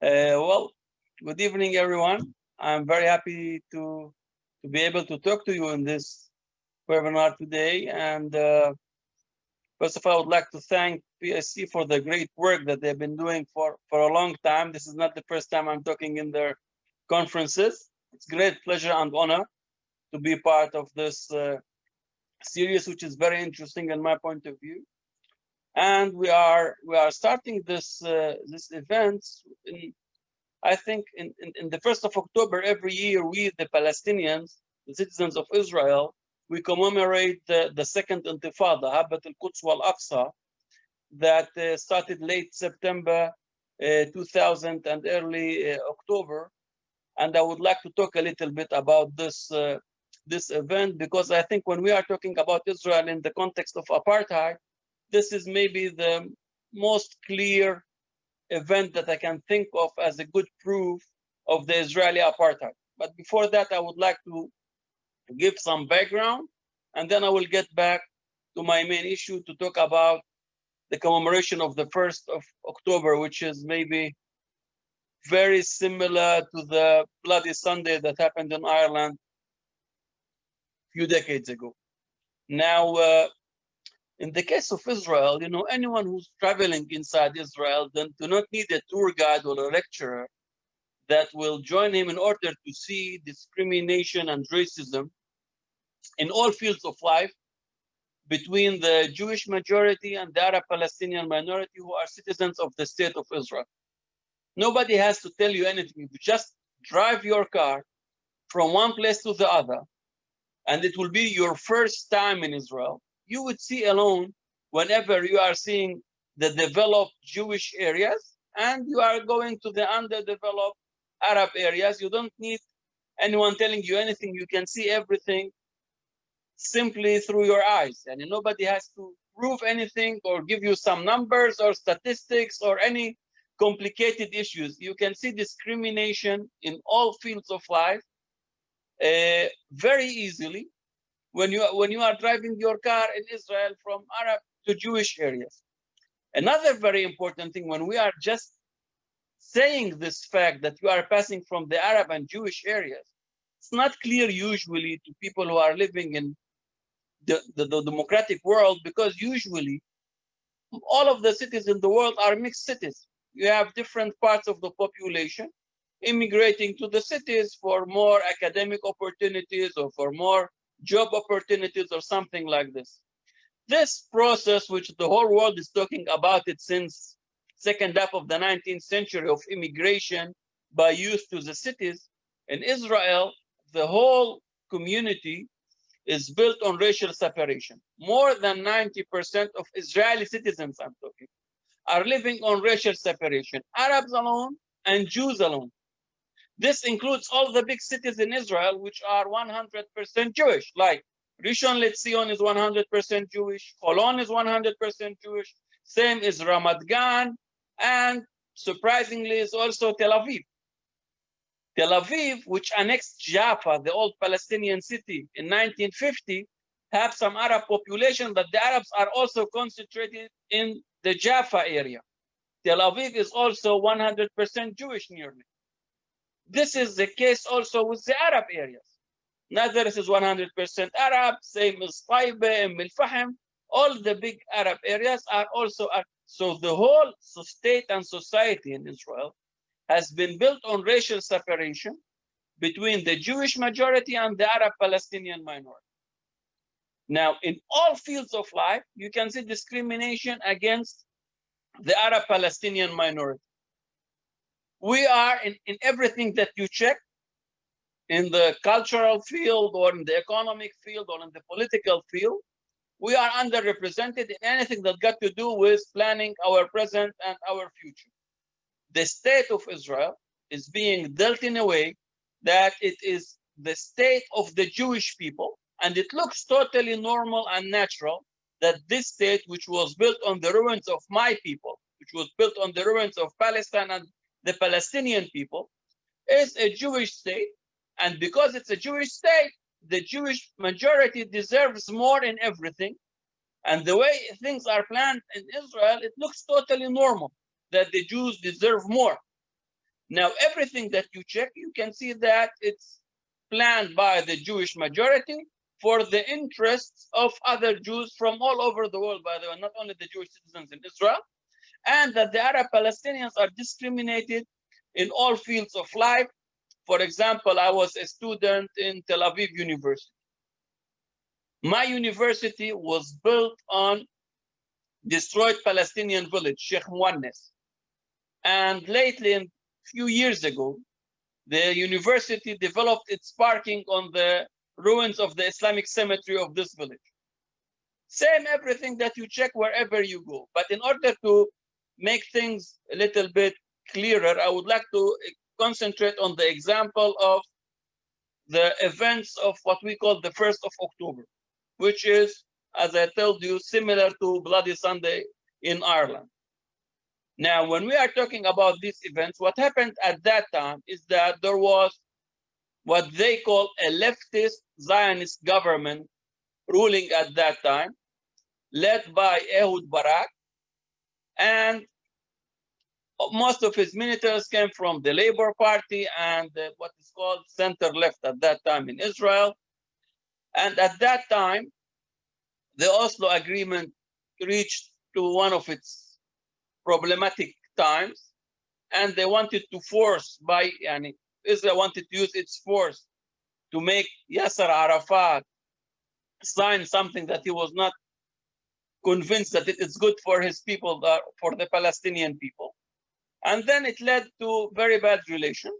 Well, good evening, everyone. I'm very happy to be able to talk to you in this webinar today. And first of all, I would like to thank PSC for the great work that they've been doing for a long time. This is not the first time I'm talking in their conferences. It's a great pleasure and honor to be part of this series, which is very interesting in my point of view. And we are starting this event I think in the 1st of October every year. We, the Palestinians, the citizens of Israel, we commemorate the second Intifada, Habbat al-Quds wal-Aqsa, that started late September 2000 and early October. And I would like to talk a little bit about this event, because I think when we are talking about Israel in the context of apartheid, this is maybe the most clear event that I can think of as a good proof of the Israeli apartheid. But before that, I would like to give some background, and then I will get back to my main issue to talk about the commemoration of the 1st of October, which is maybe very similar to the Bloody Sunday that happened in Ireland a few decades ago. Now, in the case of Israel, anyone who's traveling inside Israel then do not need a tour guide or a lecturer that will join him in order to see discrimination and racism in all fields of life between the Jewish majority and the Arab Palestinian minority who are citizens of the state of Israel. Nobody has to tell you anything. You just drive your car from one place to the other, and it will be your first time in Israel. You would see alone whenever you are seeing the developed Jewish areas and you are going to the underdeveloped Arab areas. You don't need anyone telling you anything. You can see everything simply through your eyes, and nobody has to prove anything or give you some numbers or statistics or any complicated issues. You can see discrimination in all fields of life very easily when you are driving your car in Israel from Arab to Jewish areas. Another very important thing, when we are just saying this fact that you are passing from the Arab and Jewish areas, it's not clear usually to people who are living in the democratic world, because usually all of the cities in the world are mixed cities. You have different parts of the population immigrating to the cities for more academic opportunities or for more job opportunities or something like this. This process, which the whole world is talking about it since second half of the 19th century, of immigration by youth to the cities, in Israel, the whole community is built on racial separation. More than 90% of Israeli citizens, I'm talking, are living on racial separation, Arabs alone and Jews alone. This includes all the big cities in Israel, which are 100% Jewish, like Rishon LeZion is 100% Jewish, Holon is 100% Jewish, same is Ramat Gan, and surprisingly is also Tel Aviv. Tel Aviv, which annexed Jaffa, the old Palestinian city, in 1950, have some Arab population, but the Arabs are also concentrated in the Jaffa area. Tel Aviv is also 100% Jewish nearly. This is the case also with the Arab areas. Nazaret is 100% Arab, same as Taiba and Milfahim. All the big Arab areas are also Arab. So the whole state and society in Israel has been built on racial separation between the Jewish majority and the Arab Palestinian minority. Now, in all fields of life, you can see discrimination against the Arab Palestinian minority. We are in everything that you check, in the cultural field or in the economic field or in the political field, we are underrepresented in anything that got to do with planning our present and our future. The state of Israel is being dealt in a way that it is the state of the Jewish people, and it looks totally normal and natural that this state, which was built on the ruins of my people, which was built on the ruins of Palestine and the Palestinian people, is a Jewish state. And because it's a Jewish state, the Jewish majority deserves more in everything. And the way things are planned in Israel, it looks totally normal that the Jews deserve more. Now, everything that you check, you can see that it's planned by the Jewish majority for the interests of other Jews from all over the world, by the way, not only the Jewish citizens in Israel, and that the Arab Palestinians are discriminated in all fields of life. For example, I was a student in Tel Aviv University. My university was built on destroyed Palestinian village, Sheikh Mwannes. And lately, a few years ago, the university developed its parking on the ruins of the Islamic cemetery of this village. Same everything that you check wherever you go. But in order to make things a little bit clearer, I would like to concentrate on the example of the events of what we call the 1st of October, which is, as I told you, similar to Bloody Sunday in Ireland. Now, when we are talking about these events, what happened at that time is that there was what they call a leftist Zionist government ruling at that time, led by Ehud Barak, and most of his ministers came from the Labour Party and what is called center-left at that time in Israel. And at that time, the Oslo Agreement reached to one of its problematic times, and they wanted to force Israel wanted to use its force to make Yasser Arafat sign something that he was not convinced that it is good for his people, for the Palestinian people. And then it led to very bad relations.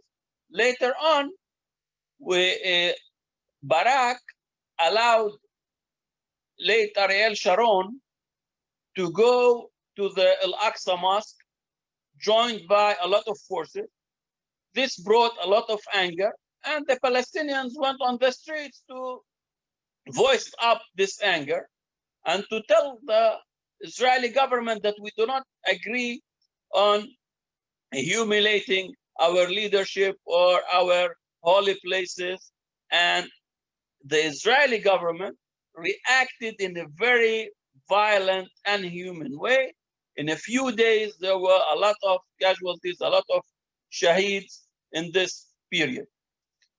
Later on, Barak allowed late Ariel Sharon to go to the Al-Aqsa Mosque, joined by a lot of forces. This brought a lot of anger, and the Palestinians went on the streets to voice up this anger and to tell the Israeli government that we do not agree on humiliating our leadership or our holy places. And the Israeli government reacted in a very violent and inhuman way. In a few days, there were a lot of casualties, a lot of shaheeds in this period.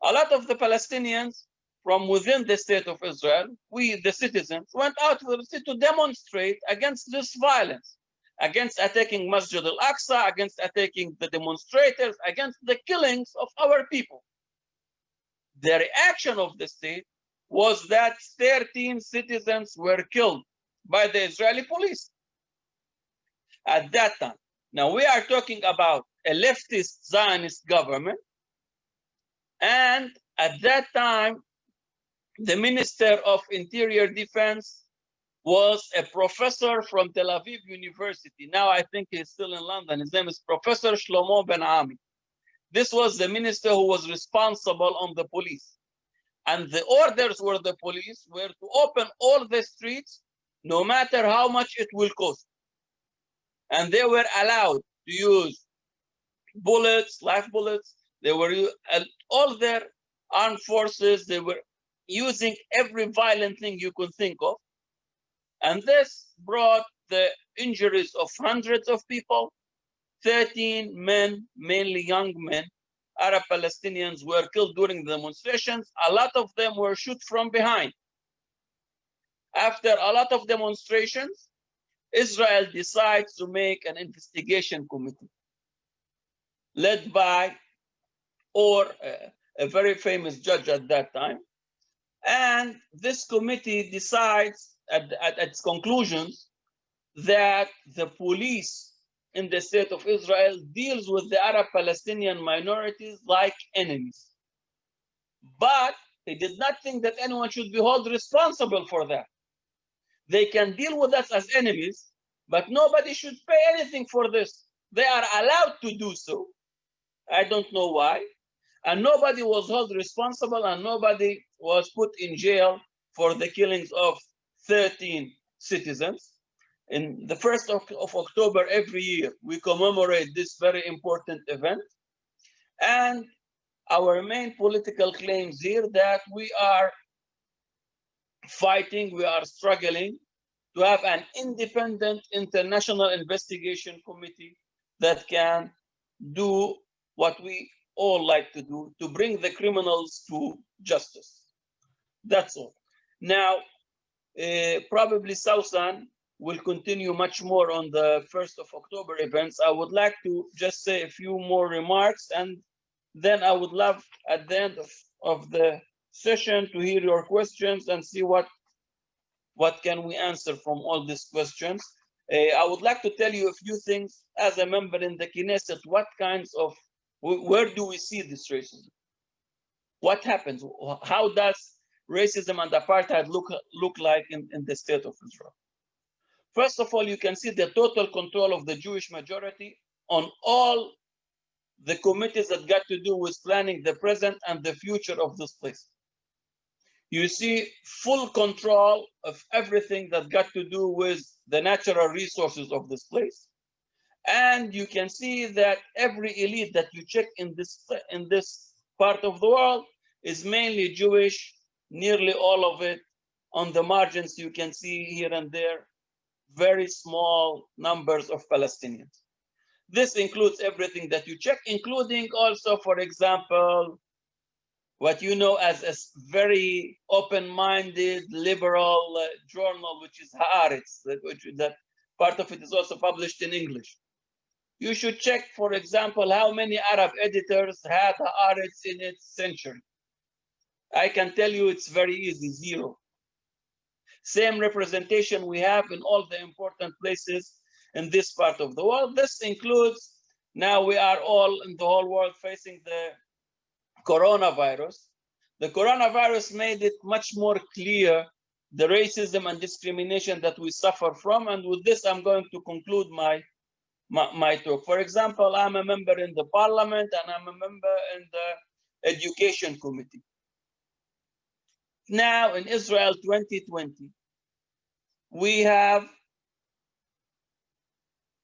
A lot of the Palestinians from within the state of Israel, we, the citizens, went out to the city to demonstrate against this violence, against attacking Masjid al-Aqsa, against attacking the demonstrators, against the killings of our people. The reaction of the state was that 13 citizens were killed by the Israeli police at that time. Now, we are talking about a leftist Zionist government, and at that time, the Minister of Interior Defense was a professor from Tel Aviv University. Now I think he's still in London. His name is Professor Shlomo Ben Ami. This was the minister who was responsible on the police. And the orders for the police were to open all the streets, no matter how much it will cost. And they were allowed to use bullets, live bullets. They were all their armed forces. They were using every violent thing you could think of. And this brought the injuries of hundreds of people. 13 men, mainly young men, Arab Palestinians, were killed during the demonstrations. A lot of them were shot from behind. After a lot of demonstrations, Israel decides to make an investigation committee led by a very famous judge at that time. And this committee decides at its conclusions that the police in the state of Israel deals with the Arab Palestinian minorities like enemies. But they did not think that anyone should be held responsible for that. They can deal with us as enemies, but nobody should pay anything for this. They are allowed to do so. I don't know why. And nobody was held responsible, and nobody was put in jail for the killings of 13 citizens. In the 1st of October every year, we commemorate this very important event. And our main political claims here that we are fighting, we are struggling to have an independent international investigation committee that can do what we all like to do, to bring the criminals to justice. That's all. Now, probably Sausan will continue much more on the 1st of October events. I would like to just say a few more remarks, and then I would love at the end of the session to hear your questions and see what can we answer from all these questions. I would like to tell you a few things as a member in the Knesset. What kinds of, where do we see this racism? What happens? How does racism and apartheid look like in the state of Israel? First of all, you can see the total control of the Jewish majority on all the committees that got to do with planning the present and the future of this place. You see full control of everything that got to do with the natural resources of this place. And you can see that every elite that you check in this part of the world is mainly Jewish, nearly all of it. On the margins, you can see here and there very small numbers of Palestinians. This includes everything that you check, including also, for example, what you know as a very open-minded liberal journal, which is Haaretz, that part of it is also published in English. You should check, for example, how many Arab editors had Haaretz in its century. I can tell you it's very easy, 0. Same representation we have in all the important places in this part of the world. This includes, now we are all in the whole world facing the coronavirus. The coronavirus made it much more clear the racism and discrimination that we suffer from. And with this, I'm going to conclude my talk. For example, I'm a member in the parliament and I'm a member in the education committee. Now in Israel 2020, we have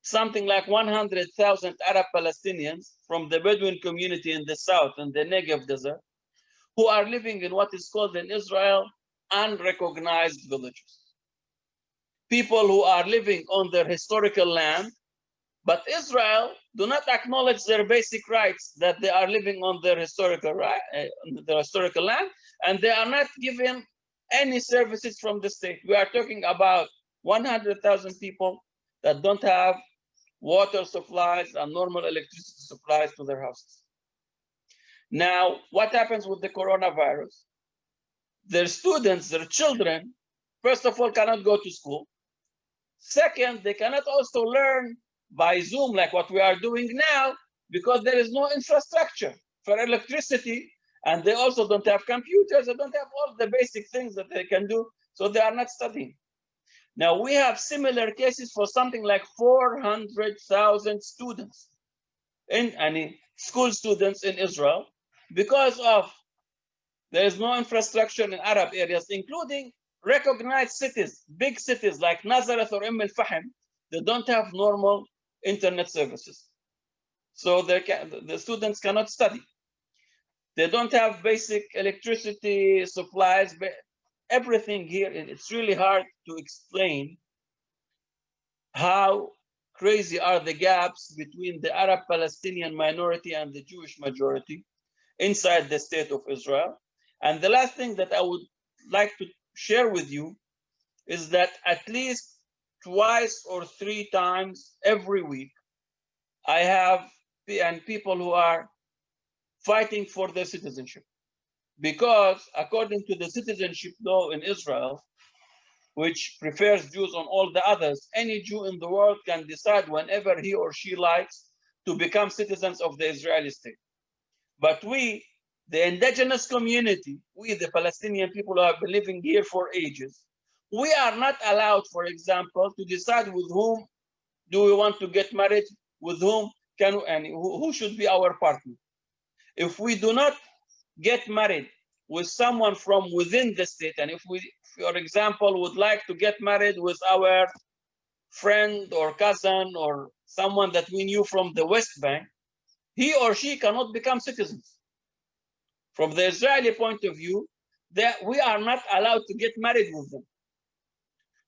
something like 100,000 Arab Palestinians from the Bedouin community in the south and the Negev desert, who are living in what is called in Israel unrecognized villages. People who are living on their historical land, but Israel do not acknowledge their basic rights that they are living on their historical land, and they are not given any services from the state. We are talking about 100,000 people that don't have water supplies and normal electricity supplies to their houses. Now, what happens with the coronavirus? Their students, their children, first of all, cannot go to school. Second, they cannot also learn by Zoom like what we are doing now, because there is no infrastructure for electricity, and they also don't have computers, they don't have all the basic things that they can do, so they are not studying. Now, we have similar cases for something like 400,000 students, school students in Israel, because of there is no infrastructure in Arab areas, including recognized cities, big cities like Nazareth or Al-Fahim. They don't have normal internet services. So the students cannot study. They don't have basic electricity supplies, but everything here, it's really hard to explain how crazy are the gaps between the Arab Palestinian minority and the Jewish majority inside the state of Israel. And the last thing that I would like to share with you is that at least twice or 3 times every week, I have people who are fighting for their citizenship. Because according to the citizenship law in Israel, which prefers Jews on all the others, any Jew in the world can decide whenever he or she likes to become citizens of the Israeli state. But we, the indigenous community, we, the Palestinian people who have been living here for ages, we are not allowed, for example, to decide with whom do we want to get married, with whom and who should be our partner. If we do not get married with someone from within the state, and if we, for example, would like to get married with our friend or cousin or someone that we knew from the West Bank, he or she cannot become citizens. From the Israeli point of view, that we are not allowed to get married with them.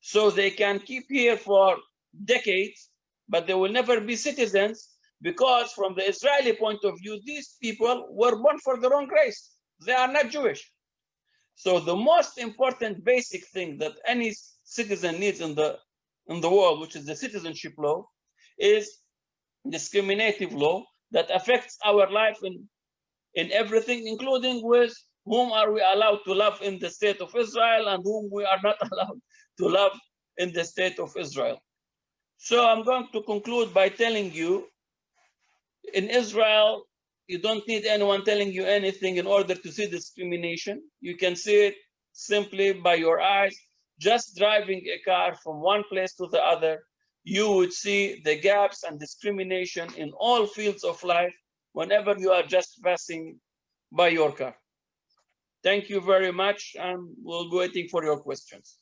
So they can keep here for decades, but they will never be citizens because from the Israeli point of view, these people were born for the wrong race. They are not Jewish. So the most important basic thing that any citizen needs in the world, which is the citizenship law, is discriminative law that affects our life in everything, including with whom are we allowed to love in the state of Israel and whom we are not allowed to love in the state of Israel. So I'm going to conclude by telling you, in Israel, you don't need anyone telling you anything in order to see discrimination. You can see it simply by your eyes. Just driving a car from one place to the other, you would see the gaps and discrimination in all fields of life whenever you are just passing by your car. Thank you very much, and we'll be waiting for your questions.